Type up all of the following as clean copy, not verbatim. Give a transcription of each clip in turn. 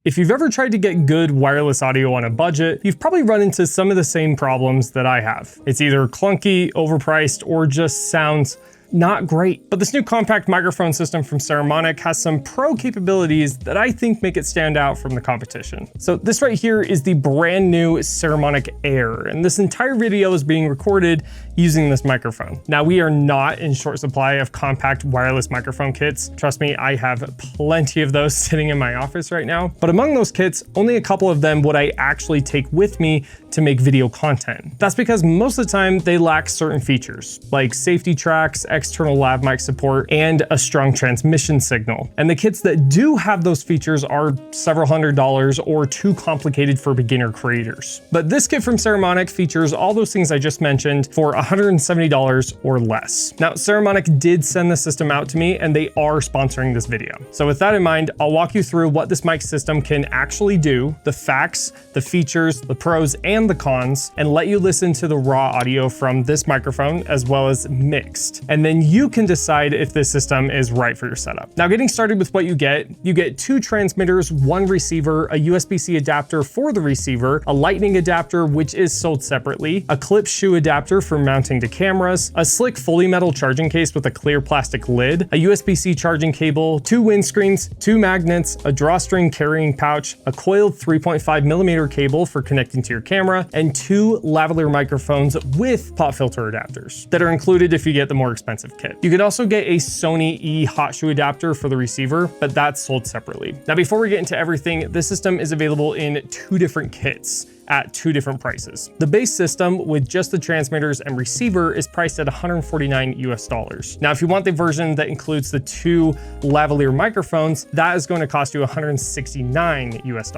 If you've ever tried to get good wireless audio on a budget, you've probably run into some of the same problems that I have. It's either clunky, overpriced, or just sounds not great. But this new compact microphone system from Saramonic has some pro capabilities that I think make it stand out from the competition. So this right here is the brand new Saramonic Air, and this entire video is being recorded using this microphone. Now, we are not in short supply of compact wireless microphone kits. Trust me, I have plenty of those sitting in my office right now. But among those kits, only a couple of them would I actually take with me to make video content. That's because most of the time they lack certain features, like safety tracks, external lav mic support, and a strong transmission signal. And the kits that do have those features are several $100s or too complicated for beginner creators. But this kit from Saramonic features all those things I just mentioned for $170 or less. Now, Saramonic did send the system out to me, and they are sponsoring this video. So with that in mind, I'll walk you through what this mic system can actually do, the facts, the features, the pros, and the cons, and let you listen to the raw audio from this microphone as well as mixed. And then you can decide if this system is right for your setup. Now, getting started with what you get 2 transmitters, 1 receiver, a USB-C adapter for the receiver, a lightning adapter, which is sold separately, a clip shoe adapter for mounting to cameras, a slick fully metal charging case with a clear plastic lid, a USB-C charging cable, 2 windscreens, 2 magnets, a drawstring carrying pouch, a coiled 3.5mm cable for connecting to your camera, and 2 lavalier microphones with pop filter adapters that are included if you get the more expensive kit. You can also get a Sony E hot shoe adapter for the receiver, but that's sold separately. Now, before we get into everything, this system is available in 2 different kits at 2 different prices. The base system with just the transmitters and receiver is priced at $149 US. Now, if you want the version that includes the 2 lavalier microphones, that is going to cost you $169 US.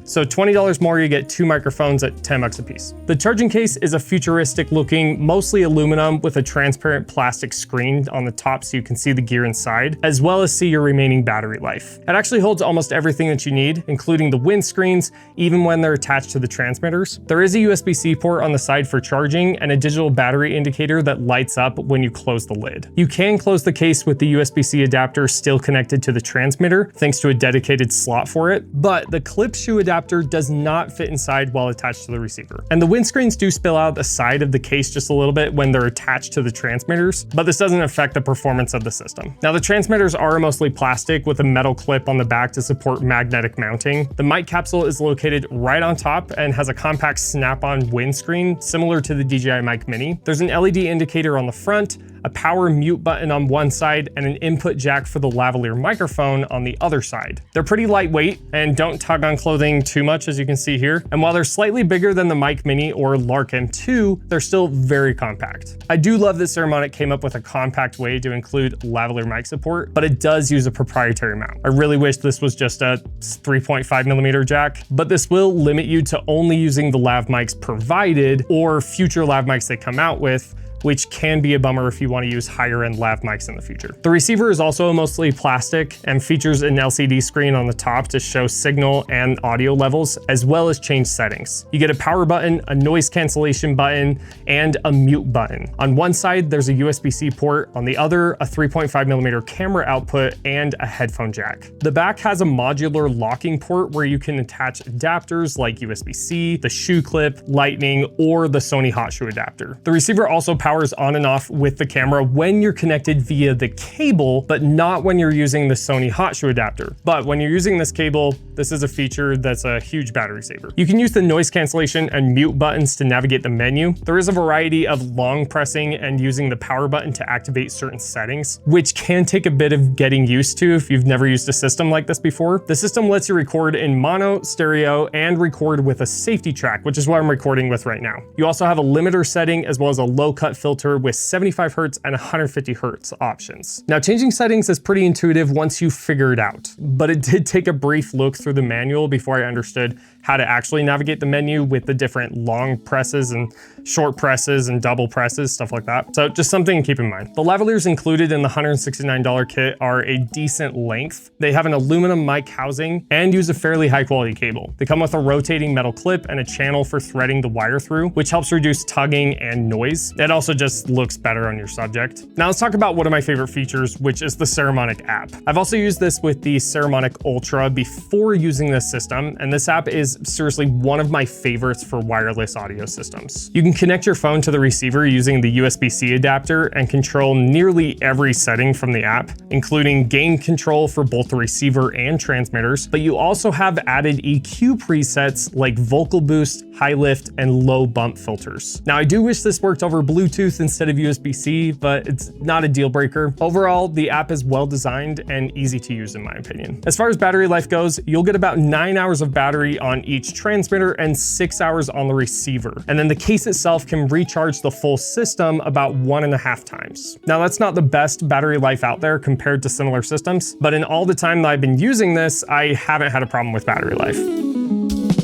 So $20 more, you get 2 microphones at 10 bucks a piece. The charging case is a futuristic looking, mostly aluminum with a transparent plastic screen on the top so you can see the gear inside, as well as see your remaining battery life. It actually holds almost everything that you need, including the windscreens, even when they're attached to the transmitters. There is a USB-C port on the side for charging and a digital battery indicator that lights up when you close the lid. You can close the case with the USB-C adapter still connected to the transmitter, thanks to a dedicated slot for it, but the clip shoe adapter does not fit inside while attached to the receiver. And the windscreens do spill out the side of the case just a little bit when they're attached to the transmitters, but this doesn't affect the performance of the system. Now, the transmitters are mostly plastic with a metal clip on the back to support magnetic mounting. The mic capsule is located right on top and has a compact snap-on windscreen similar to the DJI Mic Mini. There's an LED indicator on the front, a power mute button on one side, and an input jack for the lavalier microphone on the other side. They're pretty lightweight and don't tug on clothing too much, as you can see here. And while they're slightly bigger than the Mic Mini or Lark M2, they're still very compact. I do love that Saramonic came up with a compact way to include lavalier mic support, but it does use a proprietary mount. I really wish this was just a 3.5mm jack, but this will limit you to only using the lav mics provided or future lav mics they come out with, which can be a bummer if you want to use higher end lav mics in the future. The receiver is also mostly plastic and features an LCD screen on the top to show signal and audio levels, as well as change settings. You get a power button, a noise cancellation button, and a mute button. On one side, there's a USB-C port, on the other, a 3.5mm camera output and a headphone jack. The back has a modular locking port where you can attach adapters like USB-C, the shoe clip, lightning, or the Sony hot shoe adapter. The receiver also powers on and off with the camera when you're connected via the cable, but not when you're using the Sony hot shoe adapter. But when you're using this cable, this is a feature that's a huge battery saver. You can use the noise cancellation and mute buttons to navigate the menu. There is a variety of long pressing and using the power button to activate certain settings, which can take a bit of getting used to if you've never used a system like this before. The system lets you record in mono, stereo, and record with a safety track, which is what I'm recording with right now. You also have a limiter setting as well as a low cut filter with 75 Hz and 150 Hz options. Now, changing settings is pretty intuitive once you figure it out, but it did take a brief look through the manual before I understood how to actually navigate the menu with the different long presses and short presses and double presses, stuff like that. So just something to keep in mind. The lavaliers included in the $169 kit are a decent length. They have an aluminum mic housing and use a fairly high quality cable. They come with a rotating metal clip and a channel for threading the wire through, which helps reduce tugging and noise. It also also just looks better on your subject. Now let's talk about one of my favorite features, which is the Saramonic app. I've also used this with the Saramonic Ultra before using this system, and this app is seriously one of my favorites for wireless audio systems. You can connect your phone to the receiver using the USB-C adapter and control nearly every setting from the app, including gain control for both the receiver and transmitters, but you also have added EQ presets like vocal boost, high lift, and low bump filters. Now I do wish this worked over Bluetooth instead of USB-C, but it's not a deal breaker. Overall, the app is well designed and easy to use in my opinion. As far as battery life goes, you'll get about 9 hours of battery on each transmitter and 6 hours on the receiver. And then the case itself can recharge the full system about 1.5 times. Now that's not the best battery life out there compared to similar systems, but in all the time that I've been using this, I haven't had a problem with battery life.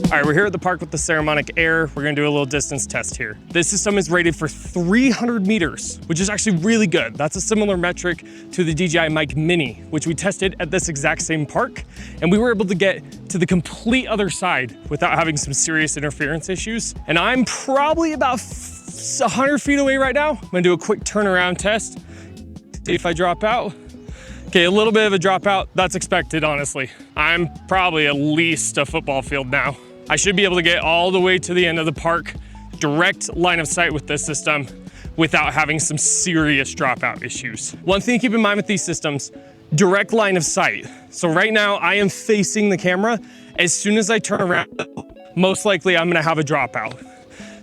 All right, we're here at the park with the Saramonic Air. We're gonna do a little distance test here. This system is rated for 300 meters, which is actually really good. That's a similar metric to the DJI Mic Mini, which we tested at this exact same park. And we were able to get to the complete other side without having some serious interference issues. And I'm probably about 100 feet away right now. I'm gonna do a quick turnaround test. See if I drop out. Okay, a little bit of a dropout. That's expected, honestly. I'm probably at least a football field now. I should be able to get all the way to the end of the park, direct line of sight with this system without having some serious dropout issues. One thing to keep in mind with these systems, direct line of sight. So right now I am facing the camera. As soon as I turn around, most likely I'm gonna have a dropout.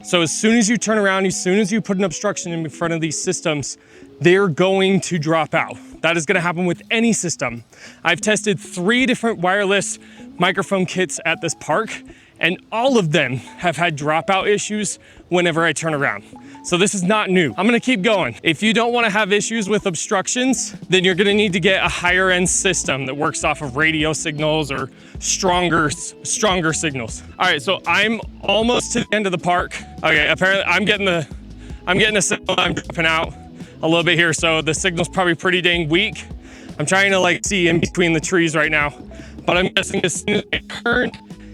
So as soon as you turn around, as soon as you put an obstruction in front of these systems, they're going to drop out. That is gonna happen with any system. I've tested 3 different wireless microphone kits at this park, and all of them have had dropout issues whenever I turn around. So this is not new. I'm gonna keep going. If you don't wanna have issues with obstructions, then you're gonna need to get a higher end system that works off of radio signals or stronger signals. All right, so I'm almost to the end of the park. Okay, apparently I'm getting a signal, I'm dropping out a little bit here, so the signal's probably pretty dang weak. I'm trying to like see in between the trees right now, but I'm guessing as soon as I turn,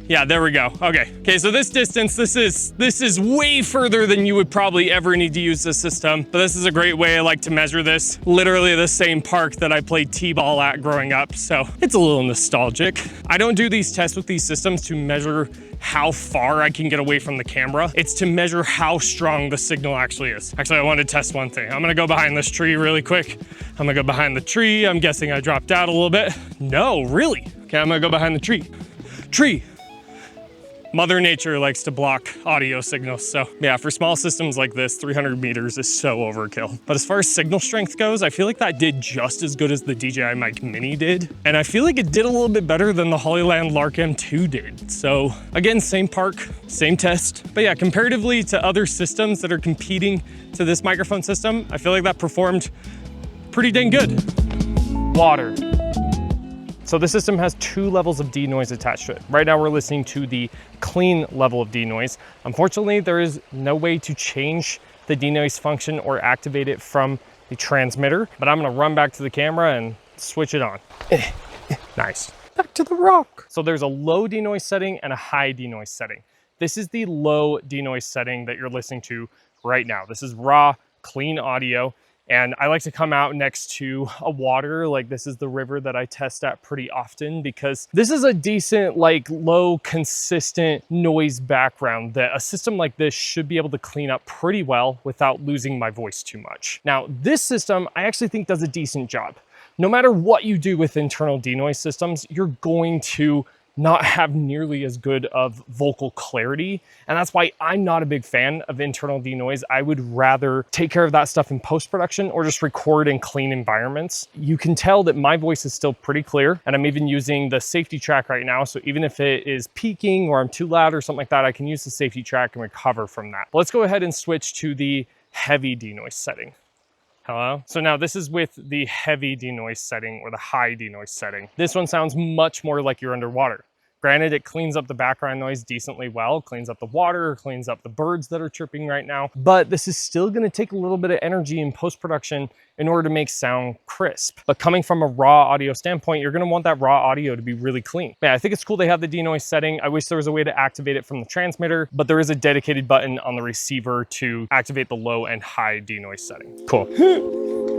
yeah, there we go. Okay, so this distance, this is way further than you would probably ever need to use this system, but this is a great way I like to measure this. Literally the same park that I played t-ball at growing up, so it's a little nostalgic. I don't do these tests with these systems to measure how far I can get away from the camera. It's to measure how strong the signal actually is. Actually, I want to test one thing. I'm gonna go behind this tree really quick. I'm gonna go behind the tree. I'm guessing I dropped out a little bit. No, really? Okay, I'm gonna go behind the tree. Tree. Mother Nature likes to block audio signals. So yeah, for small systems like this, 300 meters is so overkill. But as far as signal strength goes, I feel like that did just as good as the DJI Mic Mini did. And I feel like it did a little bit better than the Hollyland Lark M2 did. So again, same park, same test. But yeah, comparatively to other systems that are competing to this microphone system, I feel like that performed pretty dang good. Water. So the system has 2 levels of denoise attached to it. Right now we're listening to the clean level of denoise. Unfortunately, there is no way to change the denoise function or activate it from the transmitter, but I'm gonna run back to the camera and switch it on. Nice. Back to the rock. So there's a low denoise setting and a high denoise setting. This is the low denoise setting that you're listening to right now. This is raw, clean audio. And I like to come out next to a water, like this is the river that I test at pretty often, because this is a decent, like low, consistent noise background that a system like this should be able to clean up pretty well without losing my voice too much. Now, this system, I actually think does a decent job. No matter what you do with internal denoise systems, you're going to not have nearly as good of vocal clarity. And that's why I'm not a big fan of internal denoise. I would rather take care of that stuff in post-production or just record in clean environments. You can tell that my voice is still pretty clear, and I'm even using the safety track right now. So even if it is peaking or I'm too loud or something like that, I can use the safety track and recover from that. But let's go ahead and switch to the heavy denoise setting. Hello? So now this is with the heavy denoise setting or the high denoise setting. This one sounds much more like you're underwater. Granted, it cleans up the background noise decently well, cleans up the water, cleans up the birds that are chirping right now, but this is still gonna take a little bit of energy in post-production in order to make sound crisp. But coming from a raw audio standpoint, you're gonna want that raw audio to be really clean. Yeah, I think it's cool they have the denoise setting. I wish there was a way to activate it from the transmitter, but there is a dedicated button on the receiver to activate the low and high denoise setting. Cool.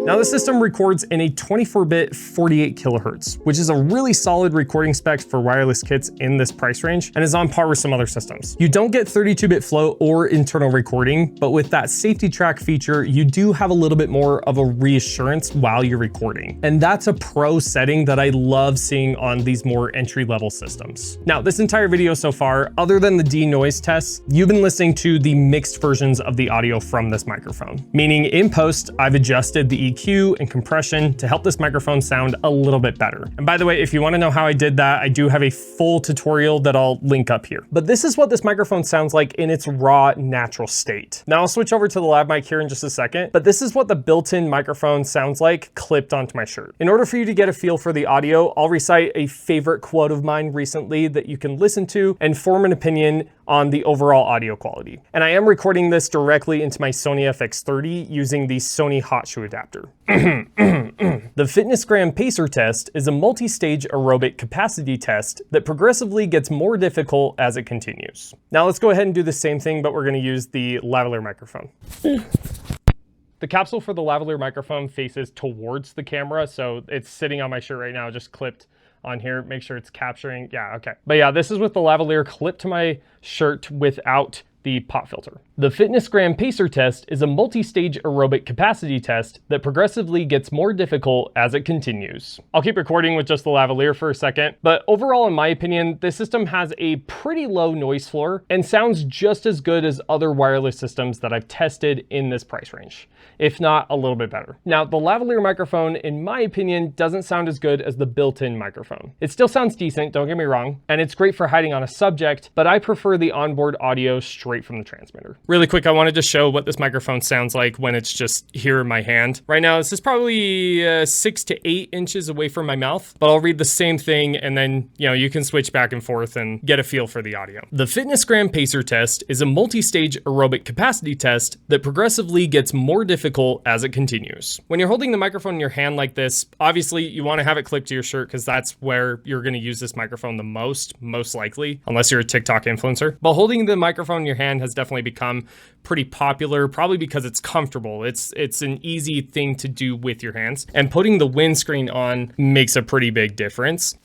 Now the system records in a 24-bit 48 kilohertz, which is a really solid recording spec for wireless kits in this price range and is on par with some other systems. You don't get 32-bit flow or internal recording, but with that safety track feature, you do have a little bit more of a reassurance while you're recording. And that's a pro setting that I love seeing on these more entry-level systems. Now, this entire video so far, other than the denoise tests, you've been listening to the mixed versions of the audio from this microphone. Meaning in post, I've adjusted the EQ and compression to help this microphone sound a little bit better. And by the way, if you want to know how I did that, I do have a full tutorial that I'll link up here. But this is what this microphone sounds like in its raw, natural state. Now I'll switch over to the lav mic here in just a second, but this is what the built-in microphone sounds like clipped onto my shirt. In order for you to get a feel for the audio, I'll recite a favorite quote of mine recently that you can listen to and form an opinion on the overall audio quality. And I am recording this directly into my Sony FX30 using the Sony hot shoe adapter. The FitnessGram Pacer test is a multi-stage aerobic capacity test that progressively gets more difficult as it continues. Now let's go ahead and do the same thing, but we're gonna use the lavalier microphone. The capsule for the lavalier microphone faces towards the camera, so it's sitting on my shirt right now, just clipped on here. Make sure it's capturing. Yeah, okay. But yeah, this is with the lavalier clipped to my shirt without the pop filter. The FitnessGram Pacer test is a multi-stage aerobic capacity test that progressively gets more difficult as it continues. I'll keep recording with just the lavalier for a second, but overall, in my opinion, this system has a pretty low noise floor and sounds just as good as other wireless systems that I've tested in this price range, if not a little bit better. Now, the lavalier microphone, in my opinion, doesn't sound as good as the built-in microphone. It still sounds decent, don't get me wrong, and it's great for hiding on a subject, but I prefer the onboard audio straight from the transmitter. Really quick, I wanted to show what this microphone sounds like when it's just here in my hand. Right now, this is probably 6 to 8 inches away from my mouth, but I'll read the same thing and then, you can switch back and forth and get a feel for the audio. The FitnessGram Pacer test is a multi-stage aerobic capacity test that progressively gets more difficult as it continues. When you're holding the microphone in your hand like this, obviously you want to have it clipped to your shirt because that's where you're going to use this microphone the most likely, unless you're a TikTok influencer. But holding the microphone in your hand has definitely become pretty popular, probably because it's comfortable. It's an easy thing to do with your hands, and putting the windscreen on makes a pretty big difference.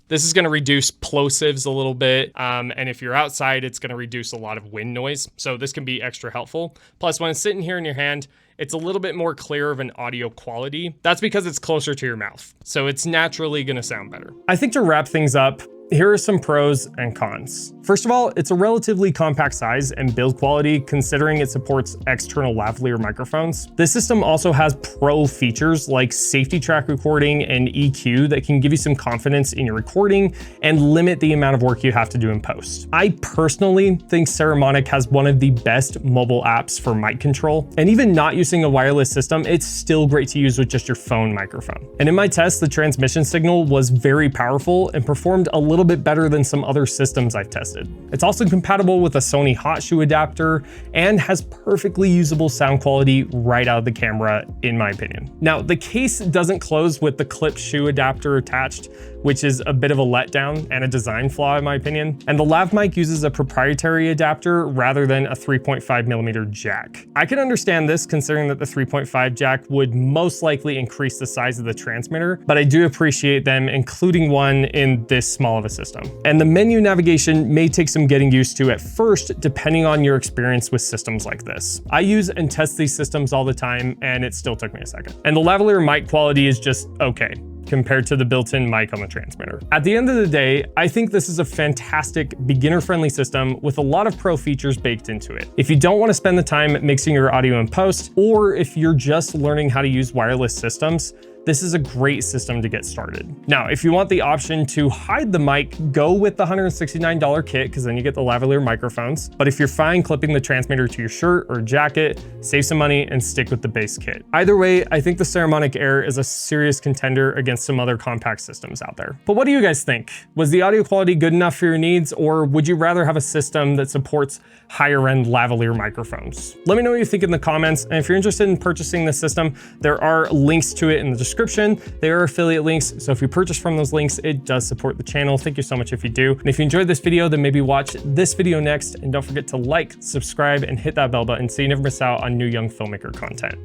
This is going to reduce plosives a little bit, and if you're outside, it's going to reduce a lot of wind noise, so this can be extra helpful. Plus, when it's sitting here in your hand, it's a little bit more clear of an audio quality. That's because it's closer to your mouth, so it's naturally going to sound better. I think to wrap things up, here are some pros and cons. First of all, it's a relatively compact size and build quality considering it supports external lavalier microphones. This system also has pro features like safety track recording and EQ that can give you some confidence in your recording and limit the amount of work you have to do in post. I personally think Saramonic has one of the best mobile apps for mic control, and even not using a wireless system, it's still great to use with just your phone microphone. And in my test, the transmission signal was very powerful and performed a little bit better than some other systems I've tested. It's also compatible with a Sony hot shoe adapter and has perfectly usable sound quality right out of the camera, in my opinion. Now, the case doesn't close with the clip shoe adapter attached, which is a bit of a letdown and a design flaw in my opinion. And the lav mic uses a proprietary adapter rather than a 3.5mm jack. I can understand this considering that the 3.5 jack would most likely increase the size of the transmitter, but I do appreciate them including one in this small of a system. And the menu navigation may take some getting used to at first, depending on your experience with systems like this. I use and test these systems all the time, and it still took me a second. And the lavalier mic quality is just okay compared to the built-in mic on the transmitter. At the end of the day, I think this is a fantastic beginner-friendly system with a lot of pro features baked into it. If you don't want to spend the time mixing your audio in post, or if you're just learning how to use wireless systems, this is a great system to get started. Now, if you want the option to hide the mic, go with the $169 kit, because then you get the lavalier microphones. But if you're fine clipping the transmitter to your shirt or jacket, save some money and stick with the base kit. Either way, I think the Saramonic Air is a serious contender against some other compact systems out there. But what do you guys think? Was the audio quality good enough for your needs, or would you rather have a system that supports higher end lavalier microphones? Let me know what you think in the comments, and if you're interested in purchasing this system, there are links to it in the description. They are affiliate links, so if you purchase from those links, it does support the channel. Thank you so much if you do. And if you enjoyed this video, then maybe watch this video next, and don't forget to like, subscribe, and hit that bell button so you never miss out on new young filmmaker content.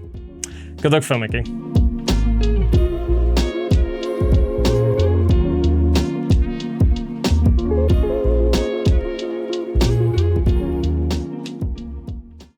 Good luck filmmaking.